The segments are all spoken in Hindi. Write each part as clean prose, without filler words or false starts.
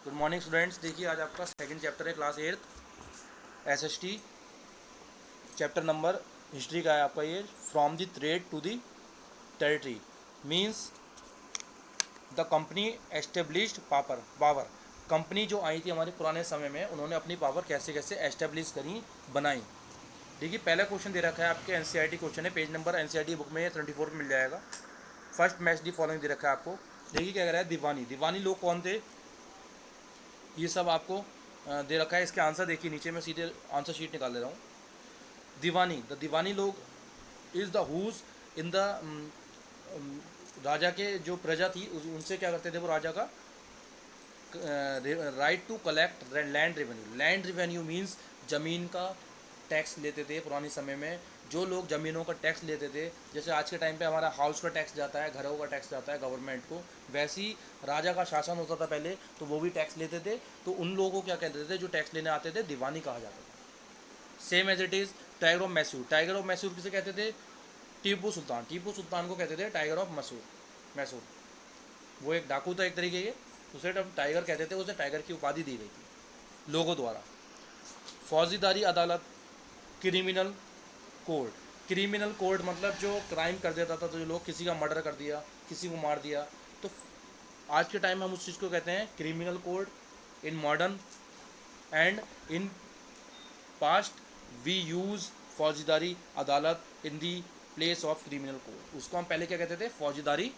Good morning students. देखिए आज आपका सेकंड चैप्टर है class 8 SST chapter number history का है आपका ये। From the trade to the territory means the company established power. Company जो आई थी हमारे पुराने समय में, उन्होंने अपनी पावर कैसे कैसे एस्टेब्लिश करी, बनाई। देखिए पहला क्वेश्चन दे रखा है आपके एनसीईआरटी क्वेश्चन है, पेज नंबर एनसीईआरटी बुक में 24 में मिल जाएगा। फर्स्ट मैच दी फॉलोइंग दे रखा है आपको। देखिए क्या कह रहा है, दीवानी लोग कौन थे, ये सब आपको दे रखा है। इसके आंसर देखिए नीचे, मैं सीधे आंसर शीट निकाल ले रहा हूँ। दीवानी लोग is the who's in the raja के जो प्रजा थी उनसे क्या करते थे वो राजा का right to collect land revenue means ज़मीन का टैक्स लेते थे पुराने समय में। जो लोग ज़मीनों का टैक्स लेते थे, जैसे आज के टाइम पे हमारा हाउस का टैक्स जाता है, घरों का टैक्स जाता है गवर्नमेंट को, वैसे ही राजा का शासन होता था पहले, तो वो भी टैक्स लेते थे। तो उन लोगों को क्या कहते थे, जो टैक्स लेने आते थे, दीवानी कहा जाता था। Same as it is tiger of Mysore किसे कहते थे, टीपू सुल्तान को कहते थे टाइगर ऑफ मैसूर। वो एक डाकू था एक तरीके के, उसे जब टाइगर कहते थे, उसे टाइगर की उपाधि दी गई थी लोगों द्वारा। फौजीदारी अदालत, क्रिमिनल कोड मतलब जो क्राइम कर देता था, तो जो लोग किसी का मर्डर कर दिया, किसी को मार दिया, तो आज के टाइम में हम उस चीज़ को कहते हैं criminal code. In modern and in past we use faujdari adalat in the place of criminal code. उसको हम पहले क्या कहते थे, फौजदारी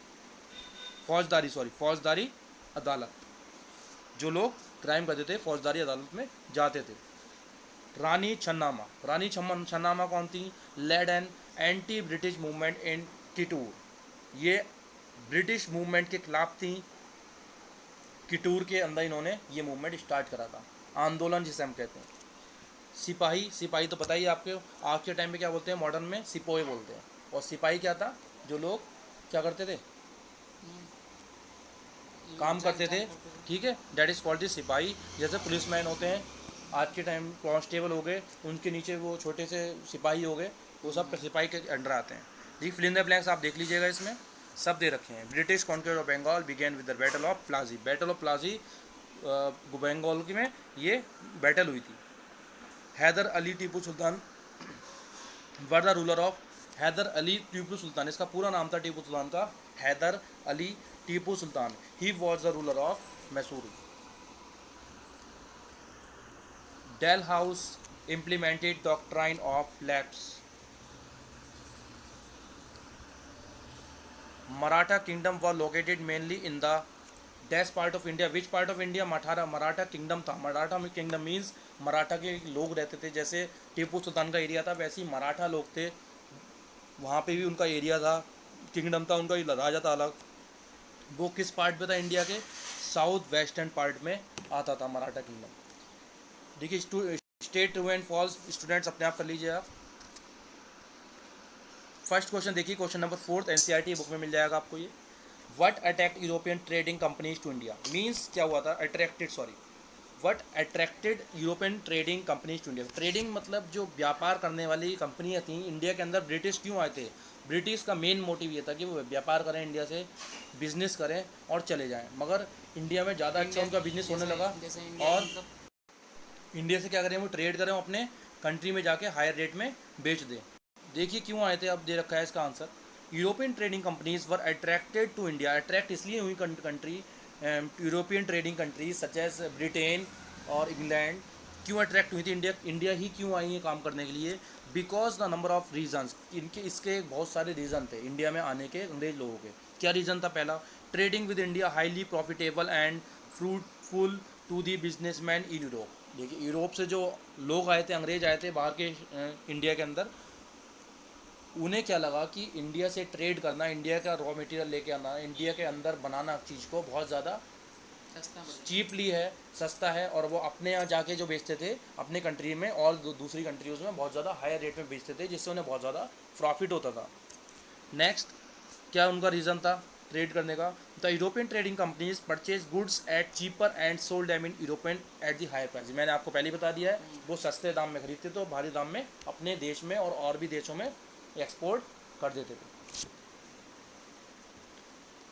अदालत। जो लोग क्राइम करते थे फौजदारी अदालत में जाते थे। रानी छन्नामा कौन थी, led an anti British movement in Kittur. ये ब्रिटिश मूवमेंट के खिलाफ थी। किटूर के अंदर इन्होंने ये मूवमेंट स्टार्ट करा था, आंदोलन जिसे हम कहते हैं। सिपाही तो पता ही आपके, आज के टाइम पे क्या बोलते हैं, मॉडर्न में सिपोए बोलते हैं। और सिपाही क्या था, जो लोग क्या करते थे, काम करते थे, ठीक है, डैट इज़ कॉल्ड द सिपाही। जैसे पुलिसमैन होते हैं, आज के टाइम कांस्टेबल हो गए, उनके नीचे वो छोटे से सिपाही हो गए, वो सब सिपाही के अंडर आते हैं। जी फिल इन द ब्लैंक्स आप देख लीजिएगा, इसमें सब दे रखे हैं। British conquest of Bengal begin with the battle of Plassey Bengal में ये बैटल हुई थी। Hyder Ali Tipu Sultan were the ruler of Tipu Sultan. इसका पूरा नाम था टीपू सुल्तान का, Hyder Ali Tipu Sultan. He was the ruler of Mysore. Dalhousie implemented doctrine of lapse. Maratha kingdom was located mainly in the dash part of India. Which part of India? Maratha kingdom था। Maratha kingdom means मराठा के लोग रहते थे। जैसे टीपू सुल्तान का एरिया था, वैसे ही मराठा लोग थे, वहाँ पे भी उनका एरिया था, किंगडम था उनका, राजा था अलग। वो किस पार्ट पे था इंडिया के, साउथ वेस्टर्न पार्ट में आता था मराठा किंगडम। देखिए state true and false students अपने आप कर लीजिए आप। फर्स्ट क्वेश्चन देखिए, क्वेश्चन नंबर 4 एनसीईआरटी बुक में मिल जाएगा आपको ये। What attract European trading companies to India means क्या हुआ था, what attracted European trading companies to India. Trading मतलब जो व्यापार करने वाली कंपनियां थी इंडिया के अंदर। ब्रिटिश क्यों आए थे, ब्रिटिश का मेन मोटिव ये था कि वो व्यापार करें, इंडिया से बिजनेस करें और चले जाएं। मगर इंडिया में ज़्यादा अच्छा उनका बिजनेस होने लगा, और इंडिया से क्या करें, वो ट्रेड करें, अपने कंट्री में जाके हायर रेट में बेच दें। देखिए क्यों आए थे, अब दे रखा है इसका answer. European trading companies were attracted to India. Attract इसलिए हुई country, European trading countries such as Britain और इंग्लैंड क्यों अट्रैक्ट हुई थी इंडिया ही क्यों आई है काम करने के लिए, because the number of reasons. इसके बहुत सारे रीज़न थे इंडिया में आने के अंग्रेज लोगों के। क्या रीज़न था, पहला, trading with India highly profitable and fruitful to the businessman in Europe. देखिए यूरोप से जो लोग आए थे, अंग्रेज आए थे बाहर के इंडिया के अंदर, उन्हें क्या लगा कि इंडिया से ट्रेड करना, इंडिया का रॉ मटेरियल लेके आना, इंडिया के अंदर बनाना चीज़ को बहुत ज़्यादा चीपली है, सस्ता है, और वो अपने यहाँ जाके जो बेचते थे अपने कंट्री में, और दूसरी कंट्रीज़ में बहुत ज़्यादा हायर रेट में बेचते थे, जिससे उन्हें बहुत ज़्यादा प्रॉफिट होता था। नेक्स्ट क्या उनका रीज़न था ट्रेड करने का, the European trading companies purchase goods at cheaper and sold them in European at the higher price. मैंने आपको पहले ही बता दिया है, वो सस्ते दाम में खरीदते तो भारी दाम में अपने देश में और भी देशों में एक्सपोर्ट कर देते थे।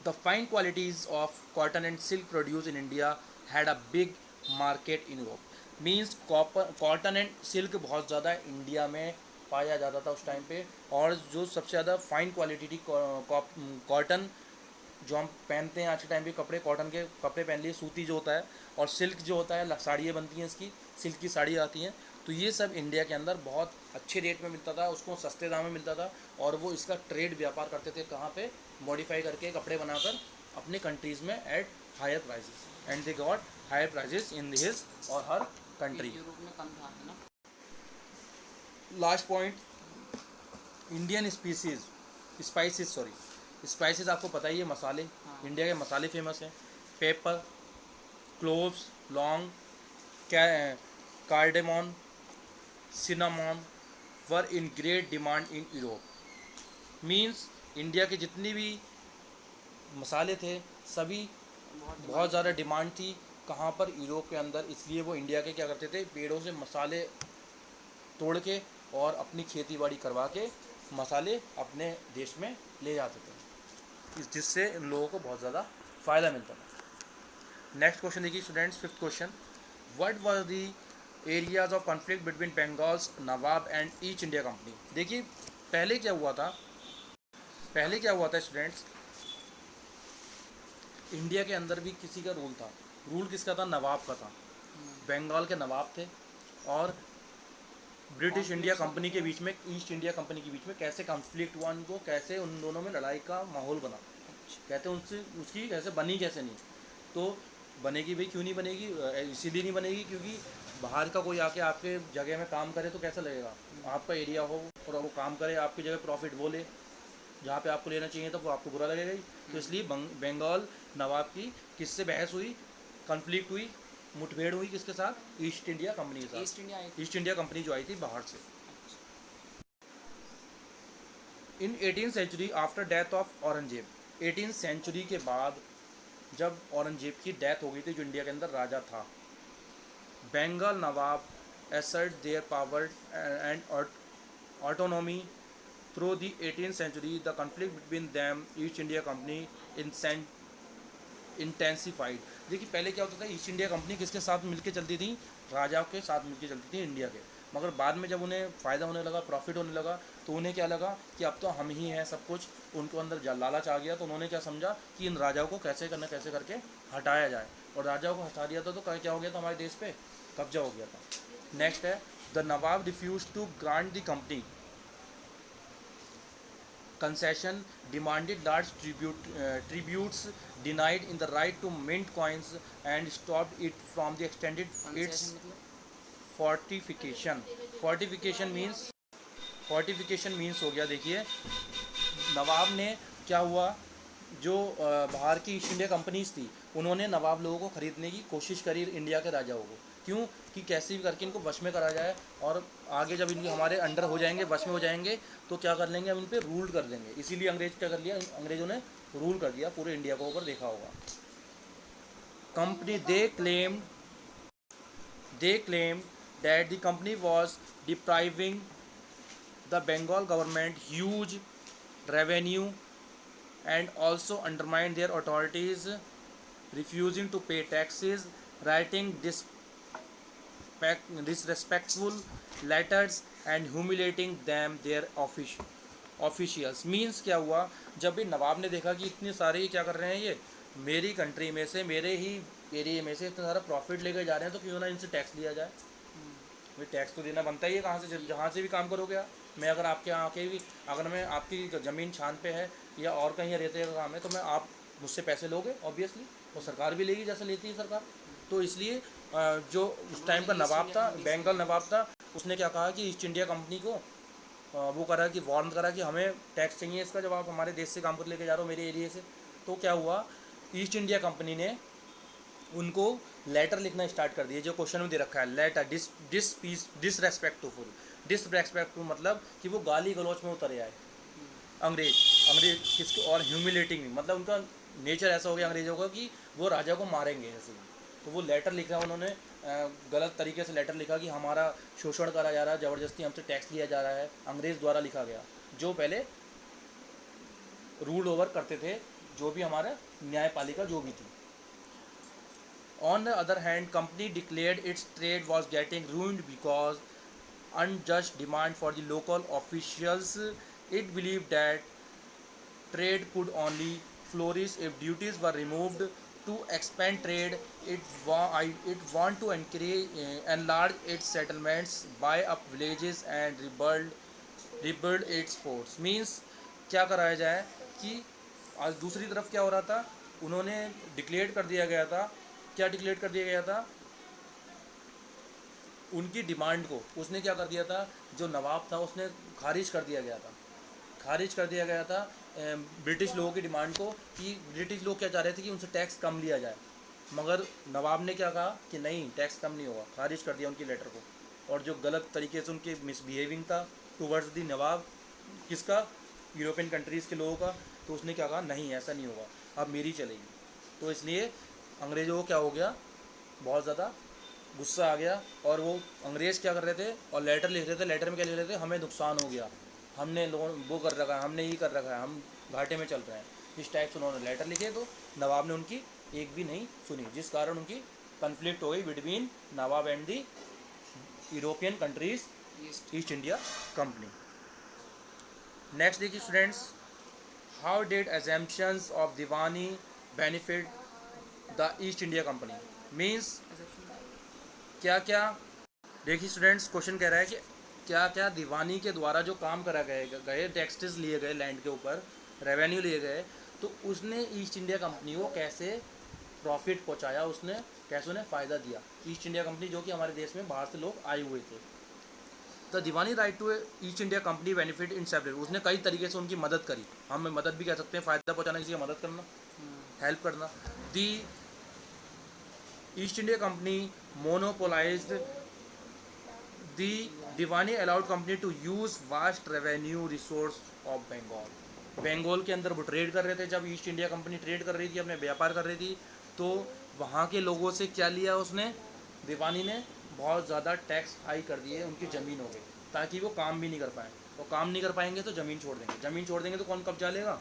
The fine qualities of cotton and silk produce in India had a big market in Europe. Means cotton and silk बहुत ज़्यादा इंडिया में पाया जाता था उस टाइम पे, और जो सबसे ज़्यादा फाइन क्वालिटी थी कॉटन, जो हम पहनते हैं आज के टाइम पे कपड़े, कॉटन के कपड़े पहन लिए, सूती जो होता है, और सिल्क जो होता है, साड़ियाँ बनती हैं इसकी, सिल्क की साड़ी आती हैं, तो ये सब इंडिया के अंदर बहुत अच्छे रेट में मिलता था, उसको सस्ते दाम में मिलता था, और वो इसका ट्रेड व्यापार करते थे कहाँ पे, मॉडिफाई करके कपड़े बनाकर अपने कंट्रीज़ में at higher prices, and they got higher prices in his or her country. Europe में कम था ना। Last point, Indian species spices, sorry spices, आपको पता ही है मसाले, हाँ। इंडिया के मसाले फेमस हैं, पेपर, क्लोव्स, लौंग, cardamom, cinnamon were in great demand in Europe. Means India के जितनी भी मसाले थे सभी बहुत ज़्यादा डिमांड थी कहाँ पर, यूरोप के अंदर, इसलिए वो इंडिया के क्या करते थे, पेड़ों से मसाले तोड़ के और अपनी खेती बाड़ी करवा के मसाले अपने देश में ले जाते थे, जिससे इन लोगों को बहुत ज़्यादा फ़ायदा मिलता था। नेक्स्ट क्वेश्चन देखिए students, fifth question, what was the areas of conflict between Bengal's Nawab and east India company. देखिए पहले क्या हुआ था, स्टूडेंट्स, इंडिया के अंदर भी किसी का रूल था, रूल किसका था, नवाब का था, बंगाल के नवाब थे, और ब्रिटिश इंडिया कंपनी के बीच में, ईस्ट इंडिया कंपनी के बीच में कैसे कॉन्फ्लिक्ट हुआ, उनको कैसे, उन दोनों में लड़ाई का माहौल बना, कहते हैं उनसे उसकी कैसे बनी, कैसे नहीं, तो बनेगी भाई, क्यों नहीं बनेगी, इसीलिए नहीं बनेगी क्योंकि बाहर का कोई आके आपके जगह में काम करे तो कैसा लगेगा, आपका एरिया हो और वो काम करे आपकी जगह, प्रॉफिट वो ले, जहाँ पे आपको लेना चाहिए तो वो आपको बुरा लगेगा ही। तो इसलिए बंगाल नवाब की किससे बहस हुई, कॉन्फ्लिक्ट हुई, मुठभेड़ हुई, किसके साथ, ईस्ट इंडिया कंपनी के साथ, ईस्ट इंडिया कंपनी जो आई थी बाहर से। In 18th century after death of Aurangzeb, 18th century के बाद जब औरंगजेब की डेथ हो गई थी, जो इंडिया के अंदर राजा था, बंगाल नवाब asserted their power and autonomy through the 18th century. The conflict between them, East India Company, intensified. देखिए पहले क्या होता था, ईस्ट इंडिया कंपनी किसके साथ मिलके चलती थी, राजाओं के साथ मिलके चलती थी इंडिया के, मगर बाद में जब उन्हें फ़ायदा होने लगा, प्रॉफिट होने लगा, तो उन्हें क्या लगा कि अब तो हम ही हैं सब कुछ, उनको अंदर लालच आ गया, तो उन्होंने क्या समझा कि इन राजाओं को कैसे करना, कैसे करके हटाया जाए, और राजाओं को हटा दिया था तो क्या हो गया था, हमारे देश पे कब्जा हो गया था। नेक्स्ट है, the nawab refuse to grant the company concession, demanded large tributes, denied in the right to mint coins, and stopped it from the extended its fortification. fortification means हो गया, देखिए नवाब ने क्या हुआ, जो बाहर की ईस्ट इंडिया कंपनीज थी उन्होंने नवाब लोगों को ख़रीदने की कोशिश करी, इंडिया के राजाओं को, क्यों कि कैसे भी करके इनको वश में करा जाए, और आगे जब इनके हमारे अंडर हो जाएंगे, वश में हो जाएंगे, तो क्या कर लेंगे, हम इन पर रूल कर देंगे। इसीलिए अंग्रेज क्या कर लिया, अंग्रेज़ों ने रूल कर दिया पूरे इंडिया को ऊपर, देखा होगा। Company they claim that the company was depriving the Bengal government huge revenue and also undermine their authorities, refusing to pay taxes, writing disrespectful letters and humiliating them their officials। Means क्या हुआ, जब भी नवाब ने देखा कि इतने सारे क्या कर रहे हैं, ये मेरी कंट्री में से, मेरे ही एरिया में से इतना सारा प्रॉफिट लेकर जा रहे हैं, तो क्यों ना इनसे टैक्स लिया जाए, भाई टैक्स तो देना बनता ही है, कहाँ से, जहाँ से भी काम करोगे आप, मैं अगर आपके यहाँ आके भी, अगर मैं आपकी ज़मीन छान पे है या और कहीं रेते का काम है, तो मैं आप मुझसे पैसे लोगे ऑब्वियसली, और सरकार भी लेगी जैसे लेती है सरकार। तो इसलिए जो उस टाइम का नवाब था, बंगाल नवाब था, उसने क्या कहा कि ईस्ट इंडिया कंपनी को वो करा कि वार्न करा कि हमें टैक्स चाहिए इसका, जब आप हमारे देश से काम कर लेके जा रहे हो मेरे एरिए से। तो क्या हुआ, ईस्ट इंडिया कंपनी ने उनको लेटर लिखना स्टार्ट कर दिए, जो क्वेश्चन में दे रखा है, लेटर डिसरेस्पेक्टफुल, मतलब कि वो गाली गलौच में उतरे आए अंग्रेज किसको, और ह्यूमिलेटिंग, मतलब उनका नेचर ऐसा हो गया अंग्रेज़ों का कि वो राजा को मारेंगे ऐसे ही। तो वो लेटर लिखा उन्होंने, गलत तरीके से लेटर लिखा कि हमारा शोषण करा जा रहा है, ज़बरदस्ती हमसे टैक्स लिया जा रहा है, अंग्रेज़ द्वारा लिखा गया, जो पहले रूल ओवर करते थे, जो भी हमारा न्यायपालिका जो भी थी। On the other hand, company declared its trade was getting ruined because unjust demand for the local officials. It believed that trade could only flourish if duties were removed. To expand trade, it want to enlarge its settlements, buy up villages and rebuild its forts. Means क्या कराया जाए कि आज दूसरी तरफ क्या हो रहा था, उन्होंने डिक्लेयर कर दिया गया था, क्या डिक्लेयर कर दिया गया था, उनकी डिमांड को उसने क्या कर दिया था, जो नवाब था उसने खारिज कर दिया गया था, खारिज कर दिया गया था ब्रिटिश लोगों की डिमांड को, कि ब्रिटिश लोग क्या चाह रहे थे कि उनसे टैक्स कम लिया जाए, मगर नवाब ने क्या कहा कि नहीं, टैक्स कम नहीं होगा, खारिज कर दिया उनकी लेटर को। और जो गलत तरीके से उनके मिसबिहेविंग था टूवर्ड्स दी नवाब, किसका, यूरोपियन कंट्रीज़ के लोगों का, तो उसने क्या कहा, नहीं ऐसा नहीं होगा, अब मेरी चलेगी। तो इसलिए अंग्रेज़ों को क्या हो गया, बहुत ज़्यादा गुस्सा आ गया, और वो अंग्रेज़ क्या कर रहे थे, और लेटर लिख रहे थे, लेटर में क्या लिख रहे थे, हमें नुकसान हो गया, हमने लोन वो कर रखा है, हमने ये कर रखा है, हम घाटे में चल रहे हैं, इस टाइप से उन्होंने लेटर लिखे। तो नवाब ने उनकी एक भी नहीं सुनी, जिस कारण उनकी कन्फ्लिक्ट हो गई between nawab and the European countries East India Company. Next देखिए students, how did assumptions of Diwani benefit the East India Company. Means क्या क्या, देखिए स्टूडेंट्स क्वेश्चन कह रहा है कि क्या क्या दीवानी के द्वारा जो काम करा गए टैक्सेस लिए गए लैंड के ऊपर, रेवेन्यू लिए गए, तो उसने ईस्ट इंडिया कंपनी को कैसे प्रॉफिट पहुंचाया, उसने कैसे उन्हें फ़ायदा दिया। ईस्ट इंडिया कंपनी जो कि हमारे देश में बाहर से लोग आए हुए थे। तो Diwani right to East India Company benefit in separate, उसने कई तरीके से उनकी मदद करी, हम मदद भी कह सकते हैं, फ़ायदा पहुँचाना, किसी का मदद करना, हेल्प करना। The East India Company monopolised the Diwani allowed company to use vast revenue resource of Bengal. Bengal के अंदर वो ट्रेड कर रहे थे, जब ईस्ट इंडिया कंपनी ट्रेड कर रही थी, अपने व्यापार कर रही थी, तो वहाँ के लोगों से क्या लिया उसने, दीवानी ने बहुत ज़्यादा टैक्स हाई कर दिए उनकी ज़मीनों पे, ताकि वो काम भी नहीं कर पाए। वो काम नहीं कर पाएंगे तो ज़मीन छोड़ देंगे, ज़मीन छोड़ देंगे तो कौन कब्जा लेगा,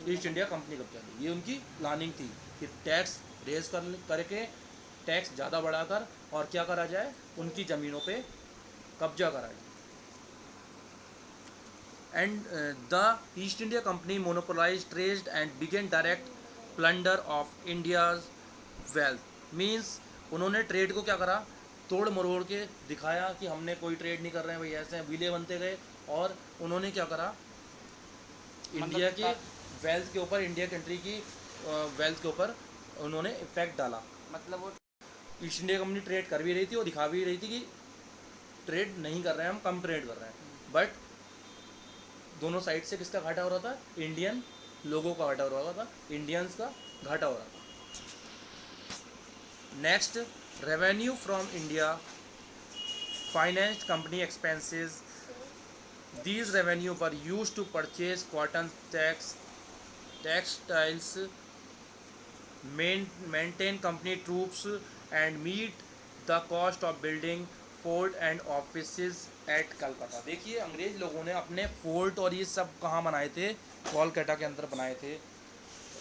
ईस्ट इंडिया कंपनी कब्जा लेगी। ये उनकी प्लानिंग थी कि टैक्स रेज करके टैक्स ज़्यादा बढ़ाकर और क्या करा जाए, उनकी ज़मीनों पे कब्जा करा जाए। And the East India Company monopolize trade and began direct plunder of India's wealth. Means उन्होंने ट्रेड को क्या करा, तोड़ मरोड़ के दिखाया कि हमने कोई ट्रेड नहीं कर रहे हैं भाई, ऐसे विले बनते गए, और उन्होंने क्या करा, इंडिया के वेल्थ के ऊपर, इंडिया कंट्री की वेल्थ के ऊपर उन्होंने इफेक्ट डाला। मतलब वो ईस्ट इंडिया कंपनी ट्रेड कर भी रही थी और दिखा भी रही थी कि ट्रेड नहीं कर रहे हैं हम, कम ट्रेड कर रहे हैं, बट दोनों साइड से किसका घाटा हो रहा था, इंडियन लोगों का घाटा हो रहा था, इंडियंस का घाटा हो रहा था। Next, revenue from India financed company expenses. These revenue were used to purchase cotton, textiles, maintain company troops, and meet the cost of building fort and offices at Calcutta। देखिए अंग्रेज लोगों ने अपने फोर्ट और ये सब कहाँ बनाए थे, कोलकाता के अंदर बनाए थे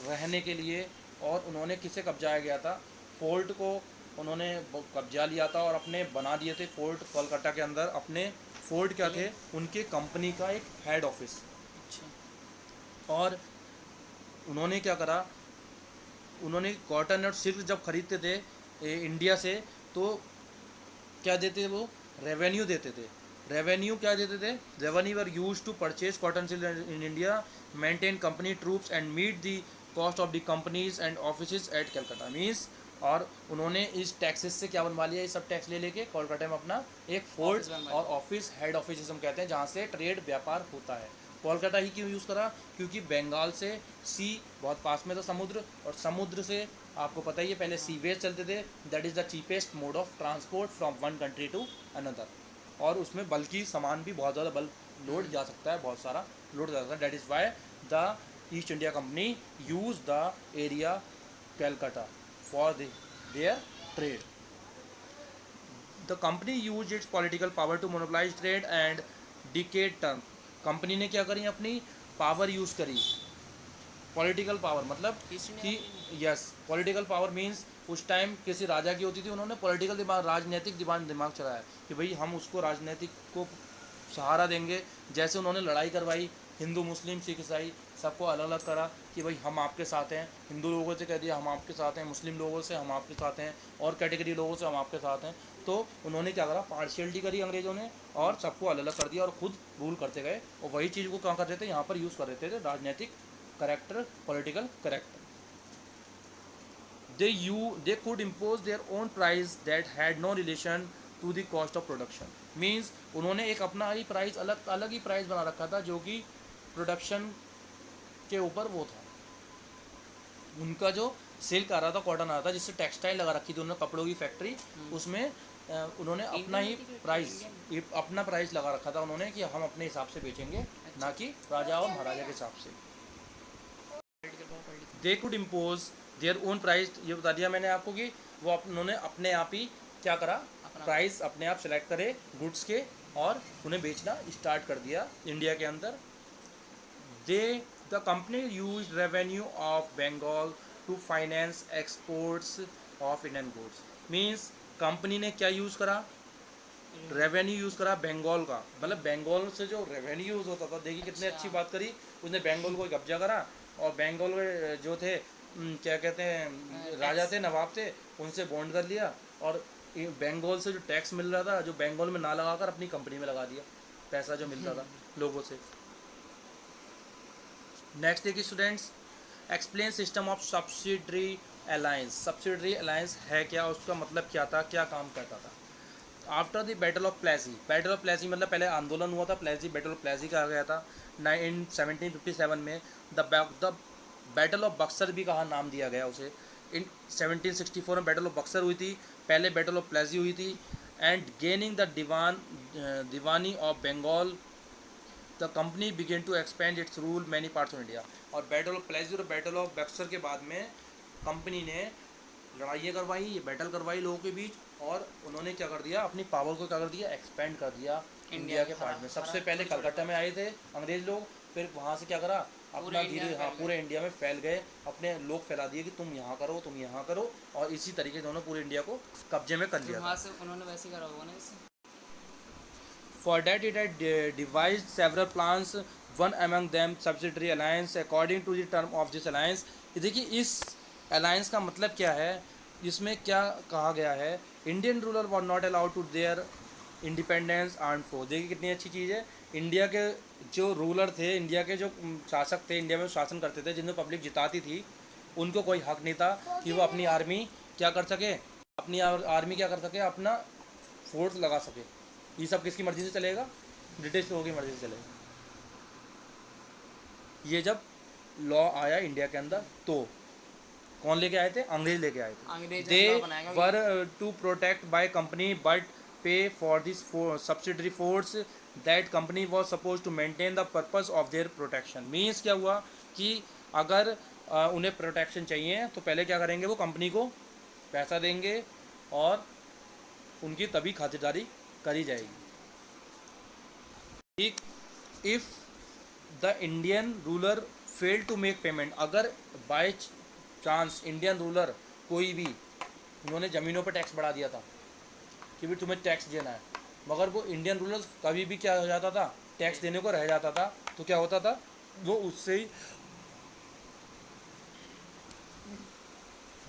रहने के लिए, और उन्होंने किसे कब्जाया गया था, फोर्ट को उन्होंने कब्जा लिया था और अपने बना दिए थे फोर्ट कोलकाता के अंदर। अपने फोर्ट क्या थे, उनके कंपनी का एक हेड ऑफिस। और उन्होंने क्या करा, उन्होंने कॉटन और सिल्क जब खरीदते थे इंडिया से, तो क्या देते थे, वो रेवेन्यू देते थे। रेवेन्यू क्या देते थे, revenue were use to purchase cotton silk in India, maintain company troops and meet the cost of the companies and office at Calcutta. Means, और उन्होंने इस टैक्सेस से क्या बनवा लिया, ये सब टैक्स ले लेके कोलकाता में अपना एक फोर्ट और ऑफिस, हेड ऑफिस हम कहते हैं, जहाँ से ट्रेड व्यापार होता है। कोलकाता ही क्यों यूज़ करा, क्योंकि बंगाल से सी बहुत पास में था समुद्र, और समुद्र से आपको पता ही है पहले सीवेज चलते थे, that is the cheapest mode of transport from one country to another, और उसमें बल्कि सामान भी बहुत ज़्यादा बल्क लोड जा सकता है, बहुत सारा लोड जा सकता है। That is why the East India company use the area Calcutta for their trade. The company used its political power to monopolize trade and dictate terms. Company ने क्या करी, अपनी पावर यूज़ करी, पॉलिटिकल पावर, मतलब कि यस, पॉलिटिकल पावर मीन्स उस टाइम किसी राजा की होती थी, उन्होंने पॉलिटिकल दिमाग, राजनीतिक दिमाग चलाया कि भाई हम उसको राजनीतिक को सहारा देंगे। जैसे उन्होंने लड़ाई करवाई, हिंदू मुस्लिम सिख ईसाई सबको अलग अलग करा कि भाई हम आपके साथ हैं, हिंदू लोगों से कह दिया हम आपके साथ हैं, मुस्लिम लोगों से हम आपके साथ हैं, और कैटेगरी लोगों से हम आपके साथ हैं। तो उन्होंने क्या करा, पार्शियलिटी करी अंग्रेज़ों ने और सबको अलग अलग कर दिया और खुद रूल करते गए। और वही चीज़ को कहाँ कर रहे थे, यहाँ पर यूज़ कर रहे थे राजनीतिक character, political character. they could impose their own price that had no relation to the cost of production। Means उन्होंने एक अपना ही प्राइस, अलग ही प्राइस बना रखा था जो कि प्रोडक्शन के ऊपर वो था। उनका जो सिल्क आ रहा था, कॉटन आ रहा था, जिससे टेक्सटाइल लगा रखी थी उन्होंने, कपड़ों की फैक्ट्री, उसमें उन्होंने अपना प्राइस लगा रखा था उन्होंने कि हम अपने हिसाब से बेचेंगे, ना कि राजा और महाराजा के हिसाब से। They could impose their own price, ये बता दिया मैंने आपको कि वो उन्होंने अपने आप ही क्या करा, प्राइस अपने आप सेलेक्ट करे गुड्स के और उन्हें बेचना स्टार्ट कर दिया इंडिया के अंदर। The company use revenue of Bengal to finance exports of Indian goods. Means company ने क्या यूज़ करा, रेवेन्यू यूज़ करा बंगाल का, मतलब बंगाल से जो रेवेन्यू यूज़ होता था। देखिए कितनी अच्छी बात करी, उसने बंगाल को कब्जा करा और बंगाल के जो थे क्या कहते हैं, राजा थे, नवाब थे, उनसे बॉन्ड कर लिया और बंगाल से जो टैक्स मिल रहा था, जो बंगाल में ना लगाकर अपनी कंपनी में लगा दिया पैसा जो मिलता था लोगों से। नेक्स्ट देखिए students, explain system of subsidiary alliance. Subsidiary alliance है क्या, उसका मतलब क्या था, क्या काम करता था। After the battle of Plassey, battle of Plassey मतलब पहले आंदोलन हुआ था, प्लेसी, बैटल ऑफ प्लेसी कहा गया था 1757 में। द बैटल ऑफ बक्सर भी कहा, नाम दिया गया उसे। इन 1764 में बैटल ऑफ बक्सर हुई थी, पहले बैटल ऑफ प्लेसी हुई थी। And gaining the diwani of Bengal, the company began to expand its rule many parts of India. और बैटल ऑफ प्लेसी और बैटल ऑफ बक्सर के बाद में कंपनी ने लड़ाइयाँ करवाई, बैटल करवाई लोगों के बीच, और उन्होंने क्या कर दिया, अपनी पावर को क्या कर दिया, एक्सपेंड कर दिया इंडिया के पार्ट में। सबसे पहले कलकत्ता में आए थे अंग्रेज लोग, फिर वहाँ से क्या करा, अपना धीरे पूरे इंडिया में फैल गए, अपने लोग फैला दिए कि तुम यहाँ करो, तुम यहाँ करो, और इसी तरीके से उन्होंने पूरे इंडिया को कब्जे में कर लिया। वहाँ से उन्होंने वैसे करा होगा ना इससे। For that it had devised several plans, one among them subsidiary alliance according to the term of this alliance। ये देखिए इस अलायंस का मतलब क्या है, इसमें क्या कहा गया है, Indian ruler were not allowed to their independence arm force. देखिए कितनी अच्छी चीज़ है, इंडिया के जो रूलर थे, इंडिया के जो शासक थे, इंडिया में शासन करते थे, जिन्हें पब्लिक जिताती थी, उनको कोई हक नहीं था कि वो अपनी आर्मी क्या कर सके, अपनी आर्मी क्या कर सके, अपना फोर्स लगा सके। ये सब किसकी मर्ज़ी से चलेगा, ब्रिटिश लोगों की मर्ज़ी से चलेगा। ये जब लॉ आया इंडिया के अंदर तो कौन लेके आए थे, अंग्रेज लेके आए थे। They were to protect by company but pay for this subsidiary force that company was suppose to maintain the purpose of their protection. Means क्या हुआ कि अगर उन्हें प्रोटेक्शन चाहिए तो पहले क्या करेंगे, वो कंपनी को पैसा देंगे और उनकी तभी खातिरदारी करी जाएगी। If the Indian ruler fail to make payment, अगर बाय चांस इंडियन रूलर कोई भी, उन्होंने ज़मीनों पर टैक्स बढ़ा दिया था कि भी तुम्हें टैक्स देना है, मगर वो इंडियन रूलर कभी भी क्या हो जाता था, टैक्स देने को रह जाता था, तो क्या होता था, वो उससे ही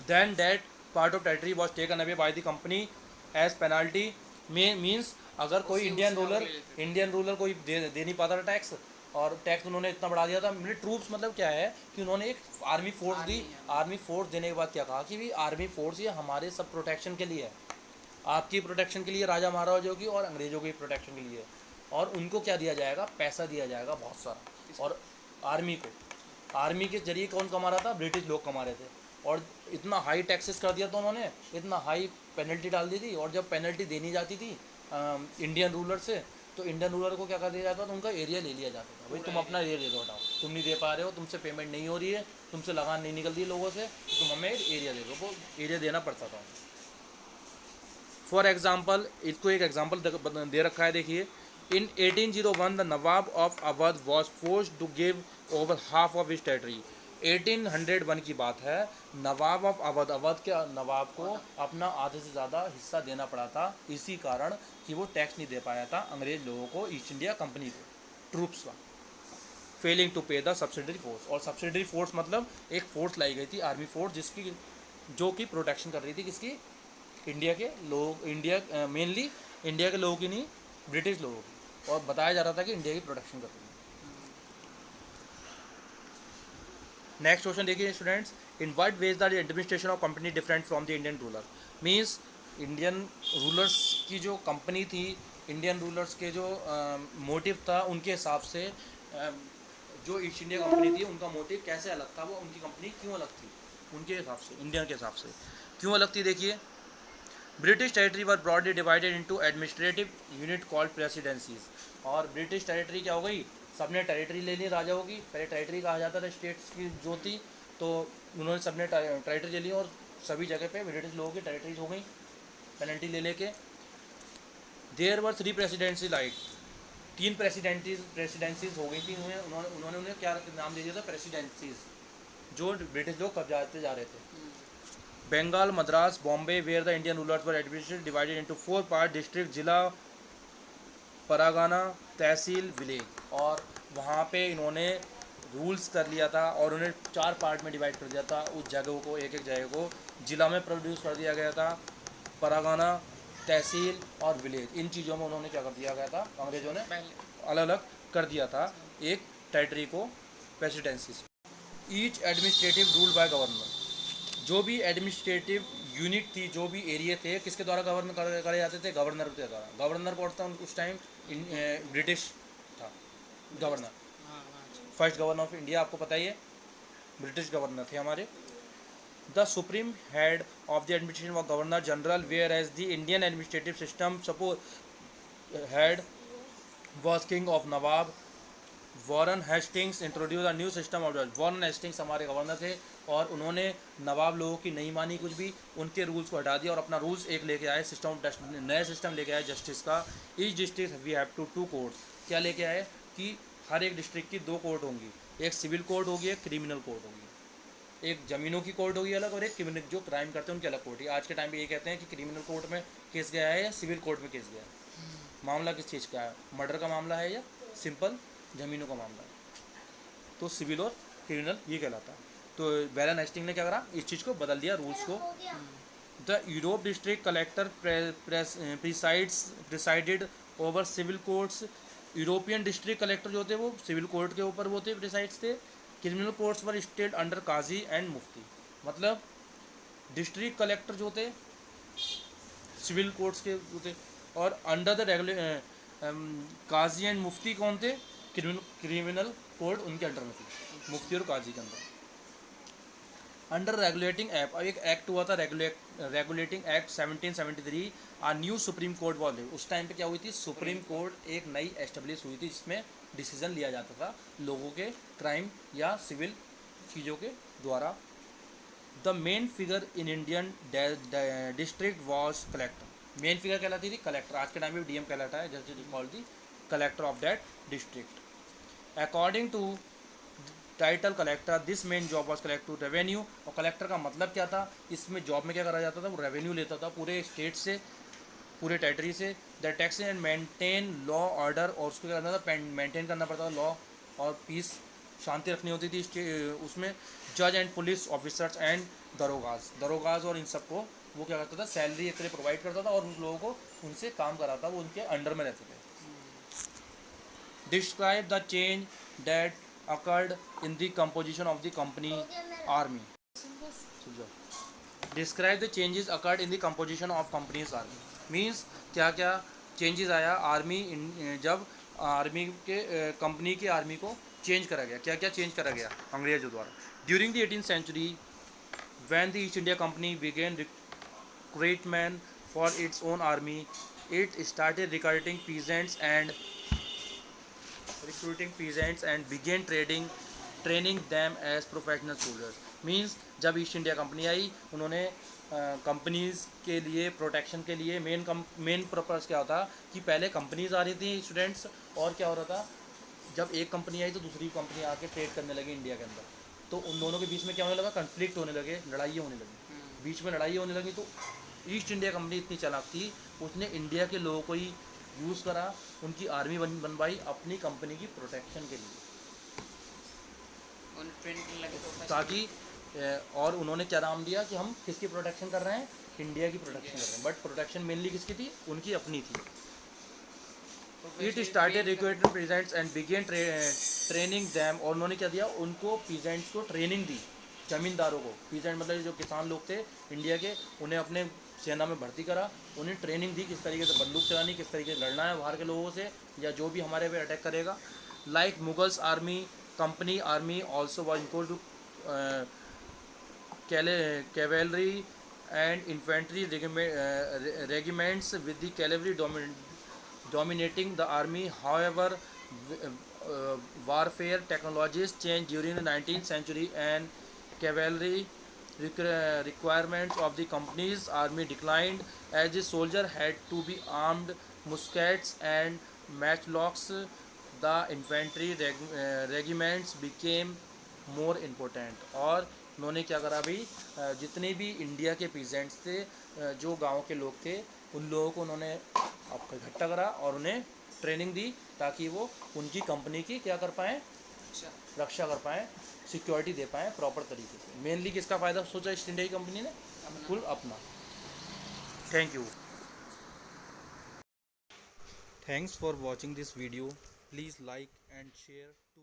then that part of territory was taken away by the company as penalty। Means अगर कोई इंडियन रूलर कोई दे नहीं पाता था टैक्स, और टैक्स उन्होंने इतना बढ़ा दिया था। मेरे ट्रूप्स मतलब क्या है कि उन्होंने एक आर्मी फोर्स दी, आर्मी फोर्स देने के बाद क्या कहा कि भी आर्मी फोर्स ये हमारे सब प्रोटेक्शन के लिए है, आपकी प्रोटेक्शन के लिए, राजा महाराजाओं की और अंग्रेज़ों की प्रोटेक्शन के लिए, और उनको क्या दिया जाएगा, पैसा दिया जाएगा बहुत सारा। और आर्मी के जरिए कौन कमा रहा था, ब्रिटिश लोग कमा रहे थे, और इतना हाई टैक्सेस कर दिया था उन्होंने, इतना हाई पेनल्टी डाल दी थी। और जब पेनल्टी देनी जाती थी इंडियन रूलर से, तो इंडियन रूलर को क्या कर दिया जाता था, उनका एरिया ले लिया जाता था, भाई तुम अपना एरिया दे दो, हटाओ, तुम नहीं दे पा रहे हो, तुमसे पेमेंट नहीं हो रही है, तुमसे लगान नहीं निकल रही है लोगों से, तो तुम हमें एरिया दे दो। वो एरिया देना पड़ता था। फॉर एग्जाम्पल, इसको एक एग्जाम्पल दे रखा है, देखिए। In 1801 the nawab of Awadh was forced to give over half of his territory. 1801 की बात है। नवाब ऑफ अवध, अवध के नवाब को अपना आधे से ज़्यादा हिस्सा देना पड़ा था, इसी कारण कि वो टैक्स नहीं दे पाया था अंग्रेज लोगों को, ईस्ट इंडिया कंपनी को, ट्रूप्स का। फेलिंग टू पे द सब्सिडरी फोर्स, और सब्सिडरी फोर्स मतलब एक फोर्स लाई गई थी, आर्मी फोर्स, जिसकी जो कि प्रोटेक्शन कर रही थी किसकी, इंडिया के लोग, इंडिया मेनली इंडिया के लोगों की नहीं, ब्रिटिश लोगों की, और बताया जा रहा था कि इंडिया की प्रोटेक्शन कर रही है। नेक्स्ट क्वेश्चन देखिए students, in what ways the administration of company different from the Indian ruler. Means Indian rulers की जो कंपनी थी, इंडियन रूलर्स के जो मोटिव था, उनके हिसाब से जो ईस्ट इंडिया कंपनी थी उनका मोटिव कैसे अलग था, वो उनकी कंपनी क्यों अलग थी उनके हिसाब से, इंडियन के हिसाब से क्यों अलग थी। देखिए, British territory were broadly divided into administrative unit called presidencies. और ब्रिटिश टेरिटरी क्या हो गई, सबने टेरिटरी ले ली राजाओं की, पहले टेरिटरी कहा जाता था स्टेट्स की जो थी, तो उन्होंने सबने टेरिटरी ले ली और सभी जगह पे ब्रिटिश लोगों की टेरिटरीज हो गई पेनल्टी ले लेके। There were 3 presidency like, 3 presidencies हो गई थी, उन्होंने उन्हें क्या नाम दे दिया था, प्रेसिडेंसीज, जो ब्रिटिश लोग कब्जाते जा रहे थे। Bengal, Madras, Bombay, where the Indian rulers were administrated divided into 4 part, district, zila, pargana, tehsil, village. और वहाँ पे इन्होंने रूल्स कर लिया था और उन्हें 4 पार्ट में डिवाइड कर दिया था, उस जगहों को, एक एक जगह को जिला में प्रोड्यूस कर दिया गया था, परगना, तहसील और विलेज, इन चीज़ों में उन्होंने क्या कर दिया गया था, अंग्रेजों ने अलग अलग कर दिया था एक टेरिटरी को, presidencies. Each administrative rule by governor, जो भी एडमिनिस्ट्रेटिव यूनिट थी, जो भी एरिया थे, किसके द्वारा गवर्न करे जाते थे, गवर्नर के द्वारा। गवर्नर कौन था उस टाइम, ब्रिटिश था governor, first governor of India, आपको पता ही है, ब्रिटिश गवर्नर थे हमारे। The supreme head of the administration of governor general, where as the Indian administrative system suppose head was king of nawab. Warren Hastings introduce a new system of जज। वॉरेन हेस्टिंग्स हमारे गवर्नर थे और उन्होंने नवाब लोगों की नहीं मानी कुछ भी, उनके रूल्स को हटा दिया और अपना रूल्स एक लेके आए, सिस्टम ऑफ नया सिस्टम लेके आए जस्टिस का। Each district we have two courts, क्या लेके आए कि हर एक डिस्ट्रिक्ट की 2 कोर्ट होंगी, एक सिविल कोर्ट होगी, एक क्रिमिनल कोर्ट होगी, एक ज़मीनों की कोर्ट होगी अलग और एक क्रिमिनल जो क्राइम करते हैं उनकी अलग कोर्ट है। आज के टाइम पे ये कहते हैं कि क्रिमिनल कोर्ट में केस गया है या सिविल कोर्ट में केस गया है, मामला किस चीज़ का है, मर्डर का मामला है या सिंपल ज़मीनों का मामला है, तो सिविल और क्रिमिनल ये कहलाता है। तो वॉरेन हेस्टिंग ने क्या करा, इस चीज़ को बदल दिया रूल्स को। The Europe district collector presided over civil courts. European district collector जो थे वो सिविल कोर्ट के ऊपर वो थे, प्रिसाइड्स थे। Criminal courts were stayed under qazi and mufti, मतलब डिस्ट्रिक्ट कलेक्टर जो थे सिविल कोर्ट्स के जो थे, और अंडर द काजी एंड मुफ्ती कौन थे, क्रिमिनल कोर्ट उनके अंडर में थी, मुफ्ती और काजी के अंदर। अंडर रेगुलेटिंग एक्ट, और एक एक्ट हुआ था रेगुलेटिंग एक्ट 1773, आ न्यू सुप्रीम कोर्ट वाले, उस टाइम पे क्या हुई थी, सुप्रीम कोर्ट एक नई एस्टेब्लिश हुई थी जिसमें डिसीजन लिया जाता था लोगों के क्राइम या सिविल चीज़ों के द्वारा। The main figure in Indian district was collector, main figure कहलाती थी कलेक्टर, आज के टाइम में डीएम कहलाता है, just called the collector of that district. According to title collector this main job was collect to revenue, और कलेक्टर का मतलब क्या था, इसमें जॉब में क्या करा जाता था, वो रेवेन्यू लेता था पूरे स्टेट से, पूरे टेरिटरी से। The tax and maintain law order, और उसको क्या करना था, मेंटेन करना पड़ता था लॉ और पीस, शांति रखनी होती थी उसमें। जज एंड पुलिस ऑफिसर्स एंड दरोगाज और इन सबको वो क्या करता था, सैलरी एक तरह प्रोवाइड करता था और उन लोगों को उनसे काम कराता, वो उनके अंडर में रहते थे। Describe the change that occurred in the composition of the company army. Describe the changes occurred in the composition of company's army. Means क्या क्या चेंजेस आया आर्मी जब आर्मी के कंपनी के आर्मी को चेंज करा गया, क्या क्या चेंज करा गया अंग्रेजों द्वारा। During the 18th century when the East India Company began recruitment for its own army, it started recruiting peasants and began training them as professional soldiers. Means जब ईस्ट इंडिया कंपनी आई उन्होंने कंपनीज़ के लिए प्रोटेक्शन के लिए मेन पर्पज़ क्या होता कि पहले कंपनीज़ आ रही थी स्टूडेंट्स, और क्या हो रहा था, जब एक कंपनी आई तो दूसरी कंपनी आके ट्रेड करने लगी इंडिया के अंदर, तो उन दोनों के बीच में क्या होने लगा, कन्फ्लिक्ट होने लगे, लड़ाइयाँ होने लगी, बीच में लड़ाई होने लगी। तो ईस्ट इंडिया कंपनी इतनी चालाक थी, उसने इंडिया के लोगों को ही यूज़ करा, उनकी आर्मी बनवाई अपनी कंपनी की प्रोटेक्शन के लिए, उन्हें ट्रेन करने लगे तो ताकि और उन्होंने क्या नाम दिया कि हम किसकी प्रोटेक्शन कर रहे हैं, इंडिया की प्रोटेक्शन कर रहे हैं, बट प्रोटेक्शन मेनली किसकी थी, उनकी अपनी थी। It started recruiting peasants and began training them, और उन्होंने क्या दिया, उनको पीजेंट्स को ट्रेनिंग दी, जमींदारों को, पीजेंट मतलब जो किसान लोग थे इंडिया के, उन्हें अपने सेना में भर्ती करा, उन्हें ट्रेनिंग दी किस तरीके से बंदूक चलानी, किस तरीके से लड़ना है बाहर के लोगों से या जो भी हमारे पे अटैक करेगा। Like Mughals army, company army also was equal to cavalry and infantry regiments, with the cavalry dominating the army. However, warfare technologies changed during the 19th century, and cavalry requirements of the company's army declined, as the soldier had to be armed muskets and matchlocks. The infantry regiments became more important. और उन्होंने क्या करा भाई, जितने भी इंडिया के पीजेंट्स थे, जो गांव के लोग थे, उन लोगों को उन्होंने आपका इकट्ठा करा और उन्हें ट्रेनिंग दी, ताकि वो उनकी कंपनी की क्या कर पाएँ, रक्षा कर पाएँ, सिक्योरिटी दे पाएँ प्रॉपर तरीके से। मेनली किसका फ़ायदा सोचा ईस्ट इंडिया की कंपनी ने, बिल्कुल अपना। Thank you. Thanks for watching this video. Please like and share to